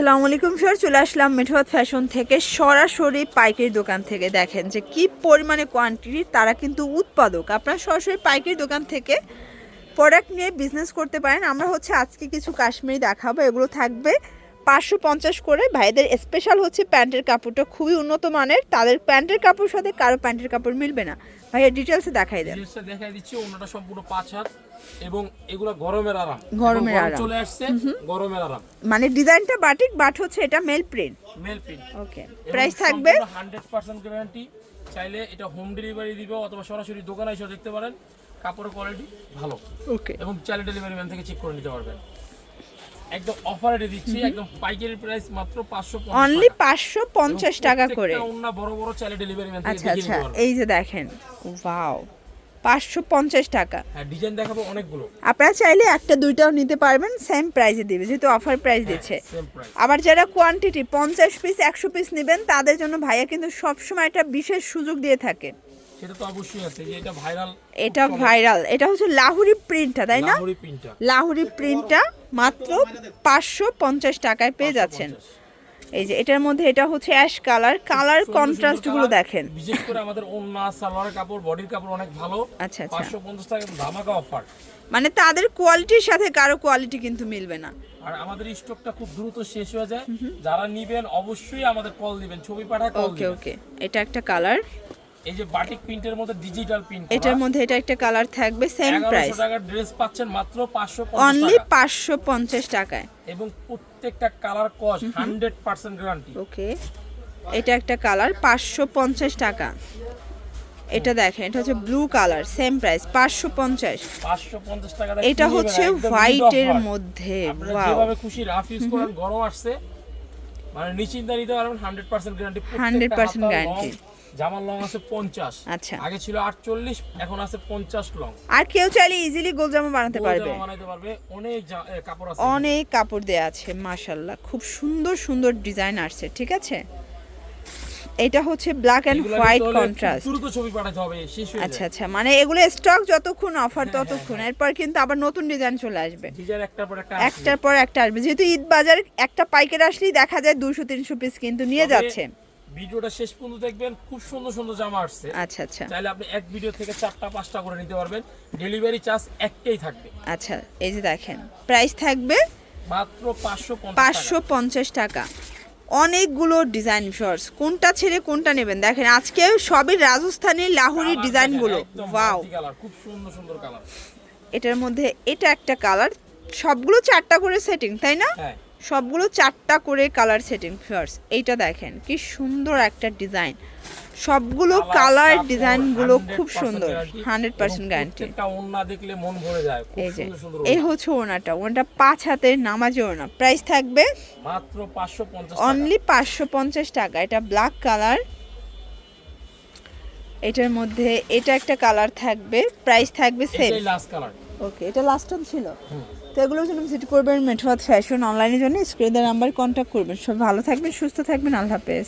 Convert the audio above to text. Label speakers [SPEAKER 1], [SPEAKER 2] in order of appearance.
[SPEAKER 1] আসসালামু আলাইকুম স্যার, চলে আসলাম মেঠোয়াত ফ্যাশন থেকে সরাসরি পাইকারি দোকান থেকে। দেখেন যে কি পরিমাণে কোয়ান্টিটি, তারা কিন্তু উৎপাদক। আপনারা সরাসরি পাইকারি দোকান থেকে প্রোডাক্ট নিয়ে বিজনেস করতে পারেন। আমরা হচ্ছে আজকে কিছু কাশ্মীরি দেখাবো, এগুলো থাকবে 550 করে। ভাইদের স্পেশাল হচ্ছে প্যান্টের কাপড়টা খুবই উন্নত মানের, তাদের প্যান্টের কাপড়ের সাথে কারো প্যান্টের কাপড় মিলবে না। ভাইয়া ডিটেলসে দেখাই দেন।
[SPEAKER 2] ডিটেলসে দেখাই দিচ্ছি। ওনাটা সম্পূর্ণ 5 হাত এবং এগুলো গরমের আরাম,
[SPEAKER 1] গরমের আরাম
[SPEAKER 2] চলে আসছে। গরমের আরাম
[SPEAKER 1] মানে ডিজাইনটা বাটিক, বাট হচ্ছে এটা মেল প্রিন্ট। ওকে, প্রাইস থাকবে
[SPEAKER 2] 100% গ্যারান্টি। চাইলে এটা হোম ডেলিভারি দিবে অথবা সরাসরি দোকানে এসে দেখতে পারেন, কাপড়ের কোয়ালিটি ভালো।
[SPEAKER 1] ওকে,
[SPEAKER 2] এবং চাইলে ডেলিভারি ম্যান থেকে চেক করে নিতে পারবেন। একদম অফারে দিচ্ছি, একদম পাইকারি প্রাইস মাত্র 550
[SPEAKER 1] অনলি 550 টাকা করে।
[SPEAKER 2] ওন্না বড় বড় চাইলে ডেলিভারি ম্যান থেকে
[SPEAKER 1] আচ্ছা
[SPEAKER 2] দেখে
[SPEAKER 1] আচ্ছা,
[SPEAKER 2] নিতে পারবেন।
[SPEAKER 1] এই যে দেখেন, ওয়াও, 550 টাকা।
[SPEAKER 2] হ্যাঁ, ডিজাইন দেখাবো অনেকগুলো।
[SPEAKER 1] আপনারা চাইলে একটা দুইটাও নিতে পারবেন, সেম প্রাইসে দিবে যেহেতু অফার প্রাইস দিচ্ছে।
[SPEAKER 2] Same price.
[SPEAKER 1] আবার যারা কোয়ান্টিটি 50 পিস 100 পিস নেবেন, তাদের জন্য ভাইয়া কিন্তু সবসময় একটা বিশেষ সুযোগ দিয়ে থাকে।
[SPEAKER 2] সেটা তো অবশ্যই আছে যে এটা ভাইরাল।
[SPEAKER 1] এটা ভাইরাল, এটা হচ্ছে লাহুরি প্রিন্টটা, তাই না?
[SPEAKER 2] লাহোরি প্রিন্টার।
[SPEAKER 1] লাহুরি প্রিন্টটা মাত্র 550 টাকায় পেয়ে যাচ্ছেন। এই যে এটার মধ্যে এটা হচ্ছে অ্যাশ কালার, কালার কন্ট্রাস্ট গুলো দেখেন।
[SPEAKER 2] বিশেষ করে আমাদের ওন্না সালোয়ারের কাপড়, বডির কাপড় অনেক ভালো।
[SPEAKER 1] আচ্ছা আচ্ছা,
[SPEAKER 2] 550 টাকা ধামাকা অফার।
[SPEAKER 1] মানে তাদের কোয়ালিটির সাথে কারো কোয়ালিটি কিন্তু মিলবে না।
[SPEAKER 2] আর আমাদের স্টকটা খুব দ্রুত শেষ হয়ে যায়। যারা নিবেন অবশ্যই আমাদের কল দিবেন, ছবি পাঠায় কল
[SPEAKER 1] ওকে
[SPEAKER 2] দিবেন।
[SPEAKER 1] ওকে, এটা একটা কালার।
[SPEAKER 2] এই যে বাটিক প্রিন্টের মধ্যে ডিজিটাল প্রিন্ট,
[SPEAKER 1] এটার মধ্যে এটা একটা কালার থাকবে, সেম প্রাইস।
[SPEAKER 2] 1100 টাকার ড্রেস পাচ্ছেন মাত্র 550
[SPEAKER 1] অনলি
[SPEAKER 2] টাকা।
[SPEAKER 1] 550 টাকায়।
[SPEAKER 2] এবং প্রত্যেকটা কালার কস 100% গ্যারান্টি।
[SPEAKER 1] ওকে, এটা একটা কালার 550 টাকা। এটা দেখেন, এটা হচ্ছে ব্লু কালার, সেম প্রাইস 550।
[SPEAKER 2] 550 টাকা।
[SPEAKER 1] এটা হচ্ছে হোয়াইটের মধ্যে,
[SPEAKER 2] আপনারা
[SPEAKER 1] ওয়াও,
[SPEAKER 2] যেভাবে খুশি রাফ ইউজ করেন, গরম আসছে মানে নিশ্চিন্তে নিতে পারবেন। 100% গ্যারান্টি।
[SPEAKER 1] 100% গ্যারান্টি।
[SPEAKER 2] জামার লং আছে 50।
[SPEAKER 1] আচ্ছা,
[SPEAKER 2] আগে ছিল 48, এখন আছে 50 লং।
[SPEAKER 1] আর কেউ চাইলে ইজিলি গোলজামা বানাতে পারবে।
[SPEAKER 2] বানাতে পারবে। অনেক কাপড় আছে,
[SPEAKER 1] অনেক কাপড় দেয়া আছে, মাশাআল্লাহ, খুব সুন্দর সুন্দর ডিজাইন আসছে। ঠিক আছে, এটা হচ্ছে ব্ল্যাক এন্ড হোয়াইট কন্ট্রাস্ট।
[SPEAKER 2] দ্রুত ছবি পাঠাতে হবে, শেষ হয়ে
[SPEAKER 1] আচ্ছা
[SPEAKER 2] যায়।
[SPEAKER 1] আচ্ছা, মানে এগুলো স্টক যতক্ষণ অফার ততক্ষণ, এরপর কিন্তু আবার নতুন ডিজাইন চলে আসবে।
[SPEAKER 2] ডিজাইন একটার পর একটা
[SPEAKER 1] একটার পর একটা আসবে, যেহেতু ঈদ বাজার একটা পাইকারি আসলেই দেখা যায় 200-300 পিস কিন্তু নিয়ে যাচ্ছে।
[SPEAKER 2] ভিডিওটা শেষ পর্যন্ত দেখবেন, খুব সুন্দর সুন্দর জামা আসছে।
[SPEAKER 1] আচ্ছা আচ্ছা,
[SPEAKER 2] চাইলে আপনি এক ভিডিও থেকে 4টা 5টা করে নিতে পারবেন। ডেলিভারি চার্জ একটাই থাকবে।
[SPEAKER 1] আচ্ছা, এই যে দেখেন, প্রাইস থাকবে
[SPEAKER 2] মাত্র 550 টাকা।
[SPEAKER 1] 550 টাকা। অনেকগুলো ডিজাইন শর্টস, কোনটা ছেড়ে কোনটা নেবেন দেখেন। আজকে সবই রাজস্থানী লাহুরি ডিজাইনগুলো, ওয়াও,
[SPEAKER 2] কালার খুব সুন্দর সুন্দর কালার।
[SPEAKER 1] এটার মধ্যে এটা একটা কালার, সবগুলো 4টা করে সেটিং, তাই না?
[SPEAKER 2] হ্যাঁ,
[SPEAKER 1] সবগুলো 4টা করে কালার সেটিং ফার্স্ট। এইটা দেখেন কি সুন্দর একটা ডিজাইন, সবগুলো কালার ডিজাইনগুলো খুব সুন্দর, 100% গ্যারান্টি।
[SPEAKER 2] প্রত্যেকটা ওন্না দেখলে মন ভরে যায়। খুব
[SPEAKER 1] এই যে
[SPEAKER 2] সুন্দর সুন্দর
[SPEAKER 1] এই হচ্ছে ওনাটা, ওনাটা 5 হাতের নামাজি ওনা। প্রাইস থাকবে
[SPEAKER 2] মাত্র 550 টাকা।
[SPEAKER 1] অনলি 550 টাকা। এটা ব্ল্যাক কালার, এটার মধ্যে এটা একটা কালার থাকবে, প্রাইস থাকবে সেম।
[SPEAKER 2] এটাই লাস্ট কালার।
[SPEAKER 1] ওকে, এটা লাস্ট টাইম ছিল। তো এগুলোর জন্য ভিজিট করবেন মেঠোয়াত ফ্যাশন অনলাইনের জন্য, স্ক্রিনের নাম্বার কন্ট্যাক্ট করবেন। সব ভালো থাকবেন, সুস্থ থাকবেন, আল্লাহ হাফেজ।